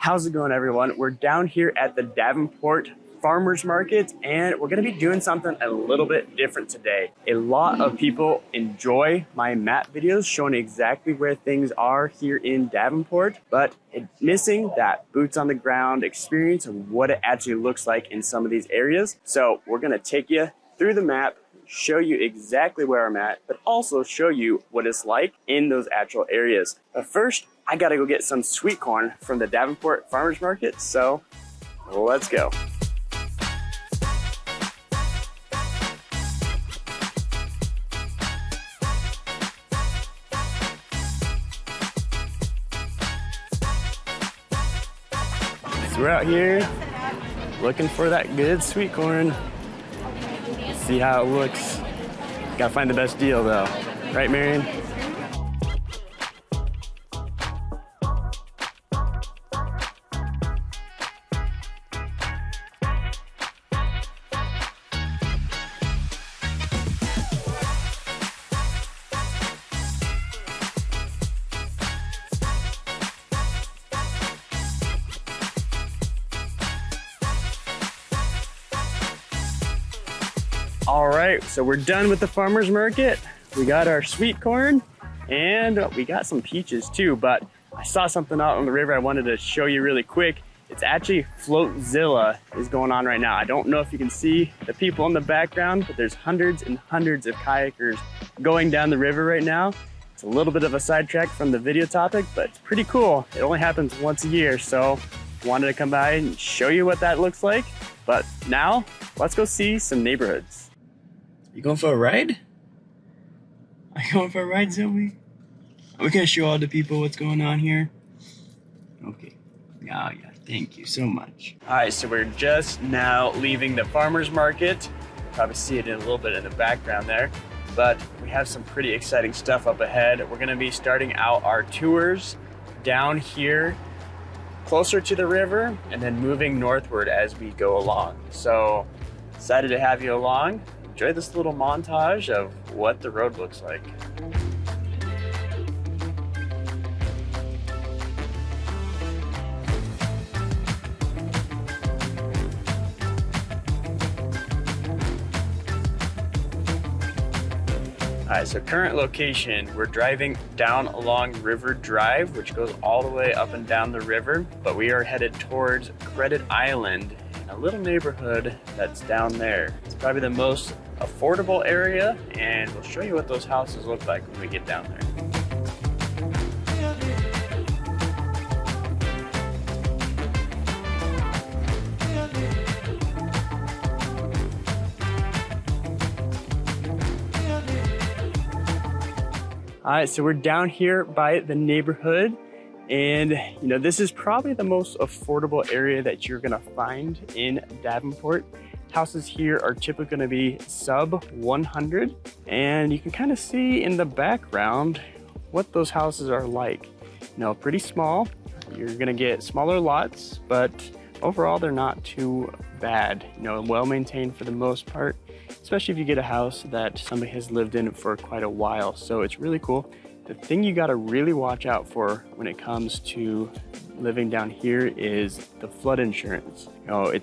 How's it going, everyone? We're down here at the Davenport Farmers Market, and we're going to be doing something a little bit different today. A lot of people enjoy my map videos showing exactly where things are here in Davenport, but it's missing that boots on the ground experience of what it actually looks like in some of these areas. So we're going to take you through the map, show you exactly where I'm at, but also show you what it's like in those actual areas. But first, I gotta go get some sweet corn from the Davenport Farmers Market, so let's go. So we're out here looking for that good sweet corn. See how it looks. Gotta find the best deal though. Right, Marion? All right, so we're done with the farmer's market. We got our sweet corn and we got some peaches too, but I saw something out on the river I wanted to show you really quick. It's actually Floatzilla is going on right now. I don't know if you can see the people in the background, but there's hundreds and hundreds of kayakers going down the river right now. It's a little bit of a sidetrack from the video topic, but it's pretty cool. It only happens once a year, so wanted to come by and show you what that looks like. But now, let's go see some neighborhoods. You going for a ride? Are you going for a ride, Zoe? We're gonna show all the people what's going on here. Okay. Oh yeah, thank you so much. All right, so we're just now leaving the farmer's market. Probably see it in a little bit in the background there, but we have some pretty exciting stuff up ahead. We're gonna be starting out our tours down here closer to the river and then moving northward as we go along. So excited to have you along. Enjoy this little montage of what the road looks like. All right, so current location, we're driving down along River Drive, which goes all the way up and down the river, but we are headed towards Credit Island, a little neighborhood that's down there. It's probably the most affordable area, and we'll show you what those houses look like when we get down there. All right, so we're down here by the neighborhood. And you know, this is probably the most affordable area that you're gonna find in Davenport. Houses here are typically gonna be sub 100. And you can kind of see in the background what those houses are like. You know, pretty small. You're gonna get smaller lots, but overall they're not too bad. You know, well maintained for the most part, especially if you get a house that somebody has lived in for quite a while. So it's really cool. The thing you gotta really watch out for when it comes to living down here is the flood insurance. You know,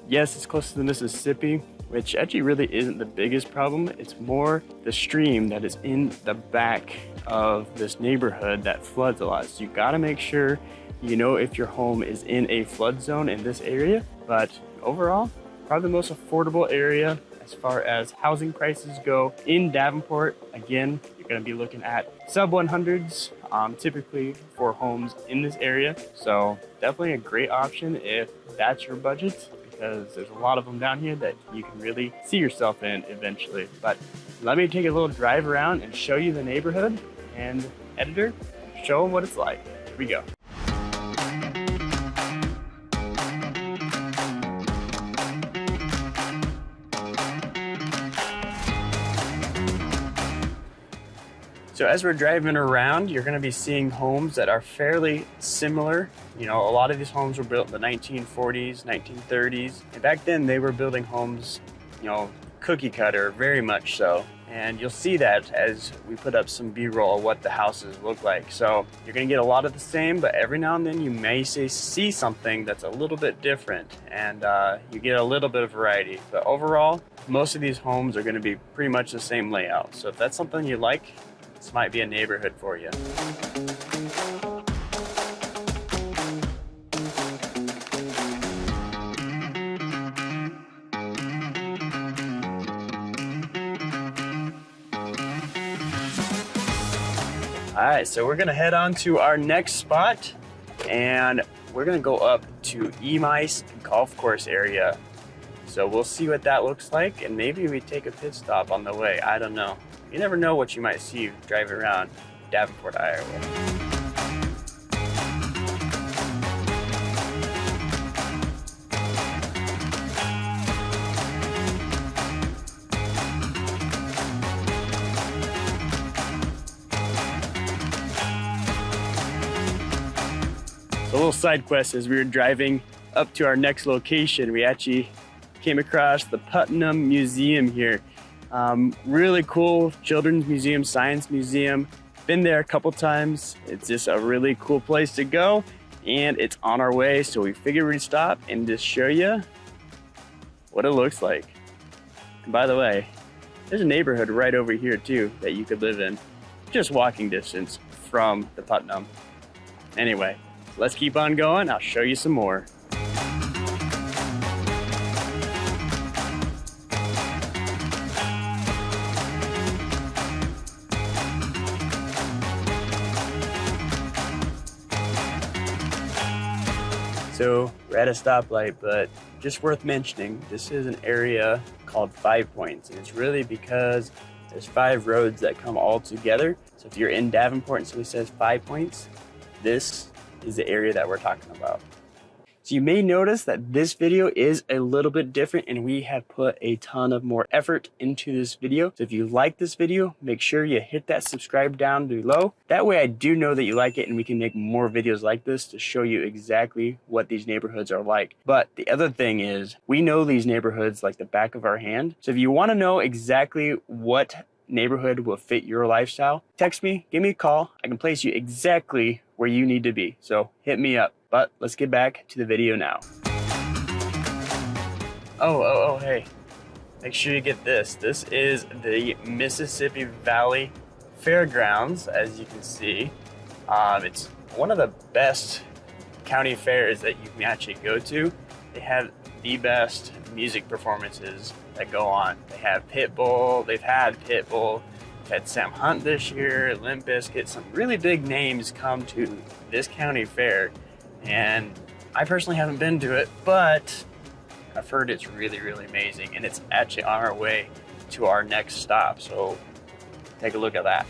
yes, it's close to the Mississippi, which actually really isn't the biggest problem. It's more the stream that is in the back of this neighborhood that floods a lot. So you gotta make sure you know if your home is in a flood zone in this area. But overall, probably the most affordable area as far as housing prices go in Davenport. Again, you're gonna be looking at sub 100s typically for homes in this area. So definitely a great option if that's your budget, because there's a lot of them down here that you can really see yourself in eventually. But let me take a little drive around and show you the neighborhood, and editor, show them what it's like. Here we go. So as we're driving around, you're gonna be seeing homes that are fairly similar. You know, a lot of these homes were built in the 1940s, 1930s. And back then they were building homes, you know, cookie cutter, very much so. And you'll see that as we put up some B-roll of what the houses look like. So you're gonna get a lot of the same, but every now and then you may see something that's a little bit different, and you get a little bit of variety. But overall, most of these homes are gonna be pretty much the same layout. So if that's something you like, this might be a neighborhood for you. All right, so we're gonna head on to our next spot, and we're gonna go up to Emice Golf Course area. So we'll see what that looks like, and maybe we take a pit stop on the way. I don't know. You never know what you might see driving around Davenport, Iowa. A little side quest: as we were driving up to our next location, we actually came across the Putnam Museum here. Really cool children's museum, science museum. Been there a couple times. It's just a really cool place to go, and it's on our way, so we figured we'd stop and just show you what it looks like. And by the way, there's a neighborhood right over here too that you could live in, just walking distance from the Putnam. Anyway, let's keep on going. I'll show you some more. So we're at a stoplight, but just worth mentioning, this is an area called 5 Points, and it's really because there's 5 roads that come all together. So if you're in Davenport and somebody says 5 Points, this is the area that we're talking about. So you may notice that this video is a little bit different, and we have put a ton of more effort into this video. So if you like this video, make sure you hit that subscribe down below. That way I do know that you like it, and we can make more videos like this to show you exactly what these neighborhoods are like. But the other thing is, we know these neighborhoods like the back of our hand. So if you want to know exactly what neighborhood will fit your lifestyle, text me, give me a call. I can place you exactly where you need to be. So hit me up. But let's get back to the video now. Hey, make sure you get this. This is the Mississippi Valley Fairgrounds, as you can see. It's one of the best county fairs that you can actually go to. They have the best music performances that go on. They have Pitbull, they've had Sam Hunt this year, Limp Bizkit. Some really big names come to this county fair. And I personally haven't been to it, but I've heard it's really, really amazing. And it's actually on our way to our next stop. So take a look at that.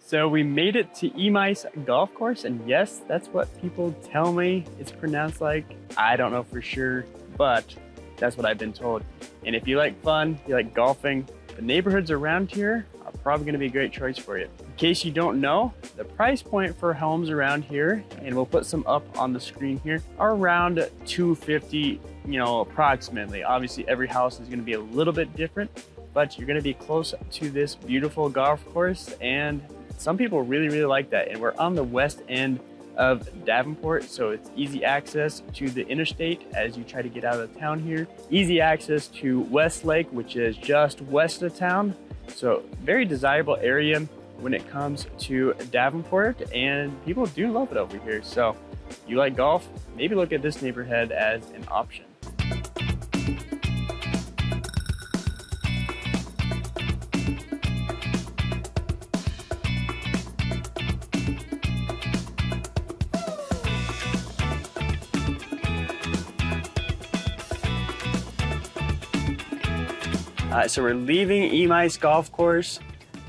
So we made it to Emice Golf Course. And yes, that's what people tell me it's pronounced like. I don't know for sure, but that's what I've been told. And if you like fun, you like golfing, the neighborhoods around here are probably gonna be a great choice for you. In case you don't know, the price point for homes around here, and we'll put some up on the screen here, are around $250, approximately. Obviously every house is gonna be a little bit different, but you're gonna be close to this beautiful golf course, and some people really, really like that. And we're on the west end of Davenport, so it's easy access to the interstate as you try to get out of town here. Easy access to Westlake, which is just west of town. So very desirable area when it comes to Davenport, and people do love it over here. So if you like golf, maybe look at this neighborhood as an option. So we're leaving Emice Golf Course,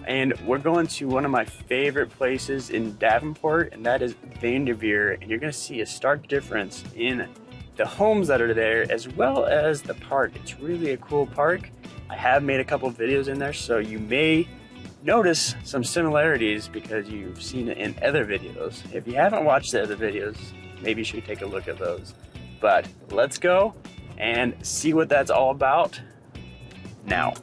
and we're going to one of my favorite places in Davenport, and that is VanDevere. And you're gonna see a stark difference in the homes that are there, as well as the park. It's really a cool park. I have made a couple videos in there, so you may notice some similarities because you've seen it in other videos. If you haven't watched the other videos, maybe you should take a look at those. But let's go and see what that's all about now.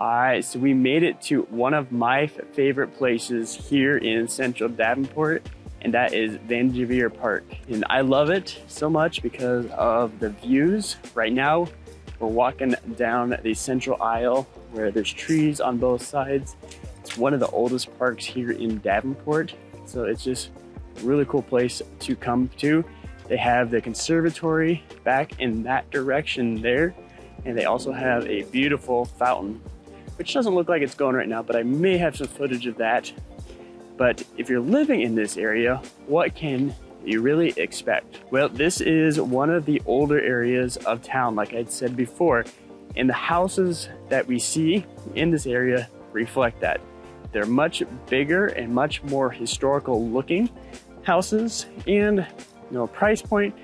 Alright, so we made it to one of my favorite places here in central Davenport, and that is VanDevere Park. And I love it so much because of the views. Right now, we're walking down the central aisle where there's trees on both sides. It's one of the oldest parks here in Davenport, so it's just a really cool place to come to. They have the conservatory back in that direction there, and they also have a beautiful fountain, which doesn't look like it's going right now, but I may have some footage of that. But if you're living in this area, what can you really expect? Well, this is one of the older areas of town, like I'd said before, and the houses that we see in this area reflect that. They're much bigger and much more historical looking houses, and price point,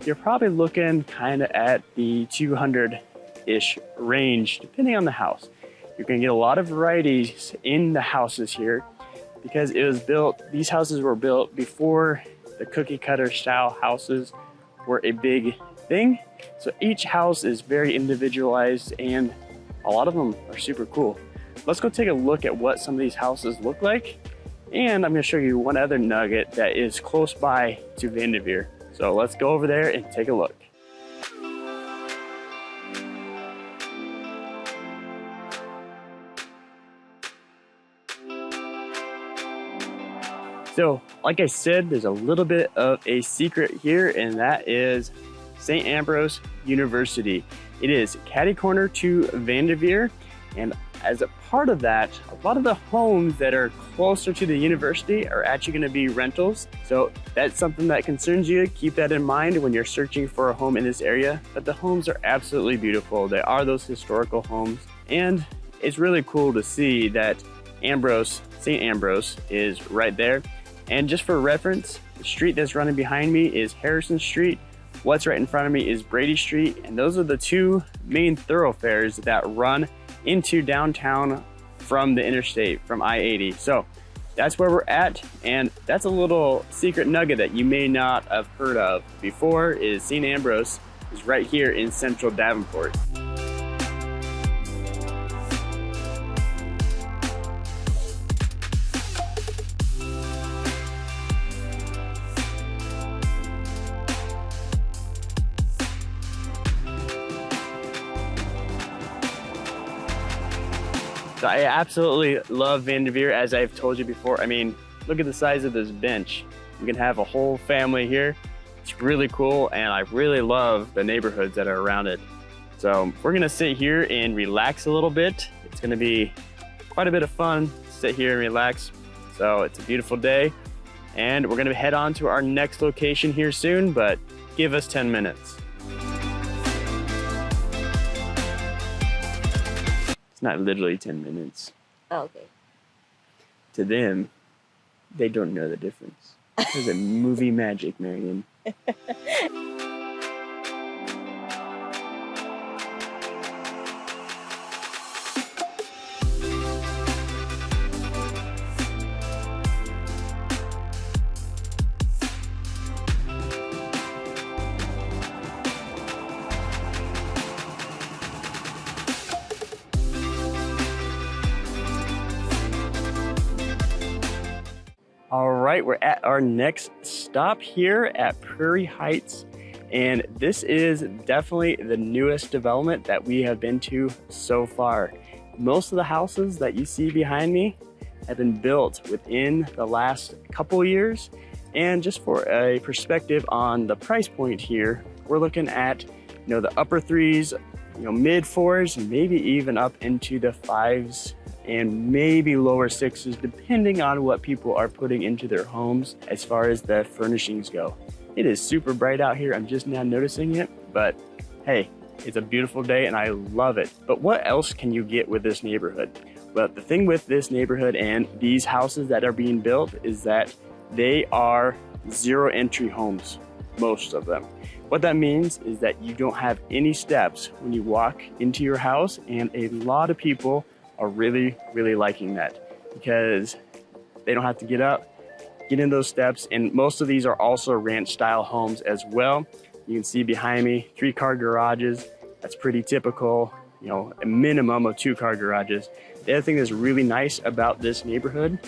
you're probably looking kind of at the 200-ish range, depending on the house. You're gonna get a lot of varieties in the houses here because these houses were built before the cookie cutter style houses were a big thing. So each house is very individualized and a lot of them are super cool. Let's go take a look at what some of these houses look like. And I'm gonna show you one other nugget that is close by to VanDevere. So let's go over there and take a look. So, like I said, there's a little bit of a secret here, and that is St. Ambrose University. It is catty corner to VanDevere, and as a part of that, a lot of the homes that are closer to the university are actually going to be rentals. So that's something that concerns you. Keep that in mind when you're searching for a home in this area. But the homes are absolutely beautiful. They are those historical homes, and it's really cool to see that St. Ambrose is right there. And just for reference, the street that's running behind me is Harrison Street. What's right in front of me is Brady Street. And those are the two main thoroughfares that run into downtown from the interstate, from I-80. So that's where we're at. And that's a little secret nugget that you may not have heard of before, is St. Ambrose is right here in central Davenport. So I absolutely love VanDevere, as I've told you before. I mean, look at the size of this bench. You can have a whole family here. It's really cool, and I really love the neighborhoods that are around it. So we're gonna sit here and relax a little bit. It's gonna be quite a bit of fun to sit here and relax. So it's a beautiful day, and we're gonna head on to our next location here soon, but give us 10 minutes. It's not literally 10 minutes. Oh, okay. To them, they don't know the difference. There's a movie magic, Marion. All right, we're at our next stop here at Prairie Heights, and this is definitely the newest development that we have been to so far. Most of the houses that you see behind me have been built within the last couple years, and just for a perspective on the price point here, we're looking at the upper threes, mid fours, and maybe even up into the fives and maybe lower sixes, depending on what people are putting into their homes as far as the furnishings go. It is super bright out here. I'm just now noticing it, but hey, it's a beautiful day and I love it. But what else can you get with this neighborhood? Well, the thing with this neighborhood and these houses that are being built is that they are zero entry homes, most of them. What that means is that you don't have any steps when you walk into your house, and a lot of people are really liking that because they don't have to get up, get in those steps, and most of these are also ranch style homes as well. You can see behind me 3-car garages. That's pretty typical, you know, a minimum of 2-car garages. The other thing that's really nice about this neighborhood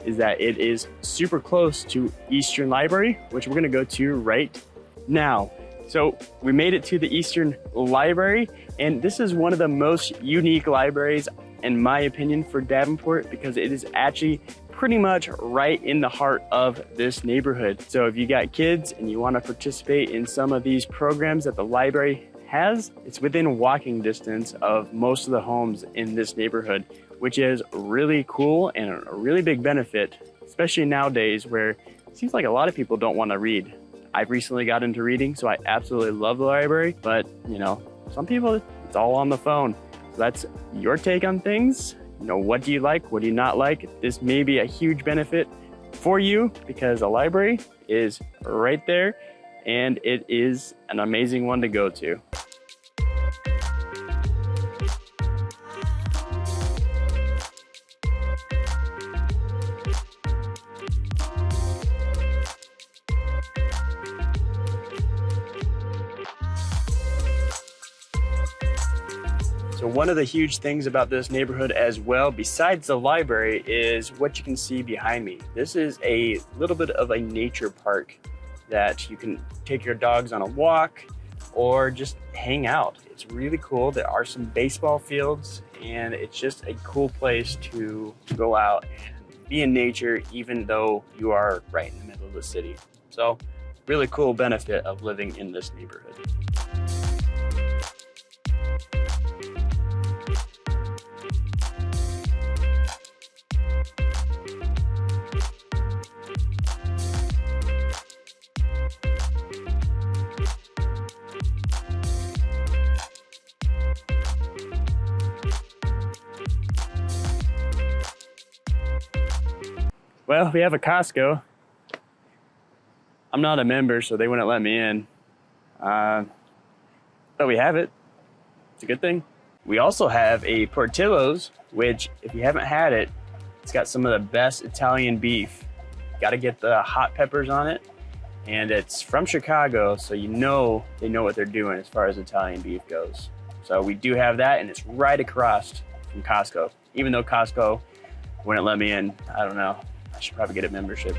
is that it is super close to Eastern Library, which we're gonna go to right now. So we made it to the Eastern Library, and this is one of the most unique libraries, in my opinion, for Davenport, because it is actually pretty much right in the heart of this neighborhood. So if you got kids and you want to participate in some of these programs that the library has, it's within walking distance of most of the homes in this neighborhood, which is really cool and a really big benefit, especially nowadays where it seems like a lot of people don't want to read. I've recently got into reading, so I absolutely love the library, but you know, some people, it's all on the phone. So that's your take on things. You know, what do you like? What do you not like? This may be a huge benefit for you because a library is right there and it is an amazing one to go to. So one of the huge things about this neighborhood as well, besides the library, is what you can see behind me. This is a little bit of a nature park that you can take your dogs on a walk or just hang out. It's really cool. There are some baseball fields, and it's just a cool place to go out and be in nature, even though you are right in the middle of the city. So really cool benefit of living in this neighborhood. Well, we have a Costco. I'm not a member, so they wouldn't let me in. But we have it. It's a good thing. We also have a Portillo's, which if you haven't had it, it's got some of the best Italian beef. Got to get the hot peppers on it. And it's from Chicago, so you know they know what they're doing as far as Italian beef goes. So we do have that, and it's right across from Costco. Even though Costco wouldn't let me in, I don't know. I should probably get a membership.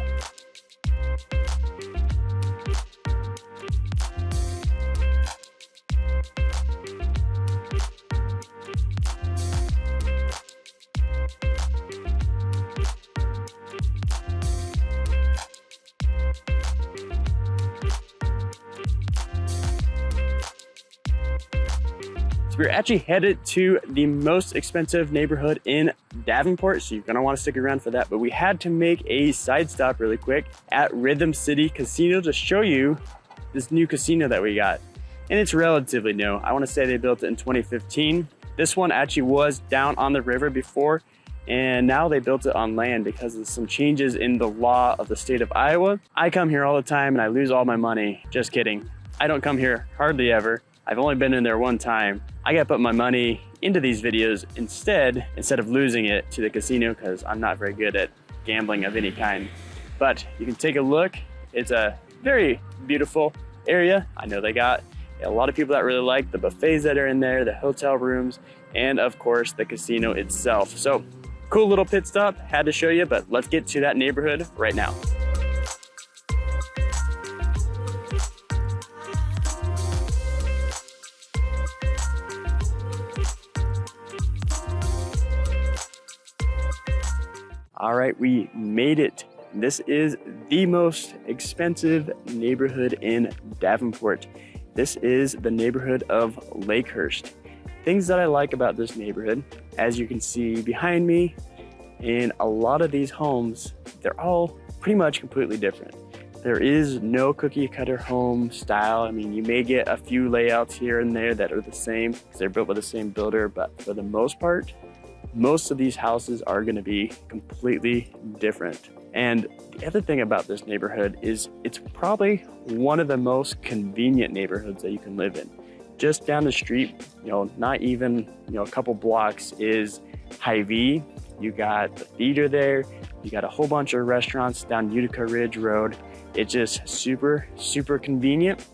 So we're actually headed to the most expensive neighborhood in Davenport, so you're gonna wanna stick around for that. But we had to make a side stop really quick at Rhythm City Casino to show you this new casino that we got. And it's relatively new. I wanna say they built it in 2015. This one actually was down on the river before, and now they built it on land because of some changes in the law of the state of Iowa. I come here all the time and I lose all my money. Just kidding. I don't come here hardly ever. I've only been in there one time. I gotta put my money into these videos instead of losing it to the casino because I'm not very good at gambling of any kind. But you can take a look. It's a very beautiful area. I know they got a lot of people that really like the buffets that are in there, the hotel rooms, and of course the casino itself. So cool little pit stop, had to show you, but let's get to that neighborhood right now. All right, we made it. This is the most expensive neighborhood in Davenport. This is the neighborhood of Lakehurst. Things that I like about this neighborhood, as you can see behind me, in a lot of these homes, they're all pretty much completely different. There is no cookie cutter home style. I mean, you may get a few layouts here and there that are the same because they're built by the same builder, but for the most part, most of these houses are going to be completely different. And the other thing about this neighborhood is it's probably one of the most convenient neighborhoods that you can live in. Just down the street, not even, a couple blocks is Hy-Vee. You got the theater there. You got a whole bunch of restaurants down Utica Ridge Road. It's just super, super convenient.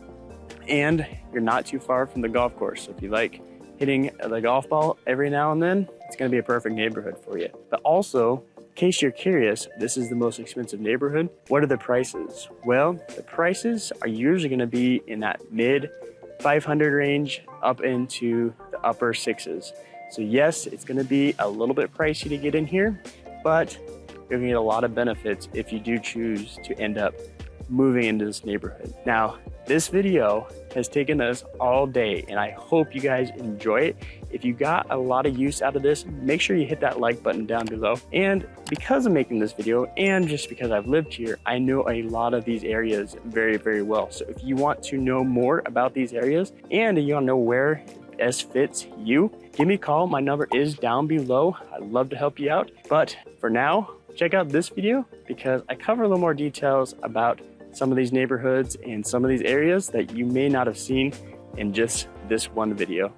And you're not too far from the golf course. So if you like hitting the golf ball every now and then, it's gonna be a perfect neighborhood for you. But also, in case you're curious, this is the most expensive neighborhood. What are the prices? Well, the prices are usually gonna be in that mid 500 range up into the upper sixes. So yes, it's gonna be a little bit pricey to get in here, but you're gonna get a lot of benefits if you do choose to end up moving into this neighborhood. Now, this video has taken us all day and I hope you guys enjoy it. If you got a lot of use out of this, make sure you hit that like button down below. And because of making this video and just because I've lived here, I know a lot of these areas very, very well. So if you want to know more about these areas and you want to know where best fits you, give me a call. My number is down below. I'd love to help you out. But for now, check out this video because I cover a little more details about some of these neighborhoods and some of these areas that you may not have seen in just this one video.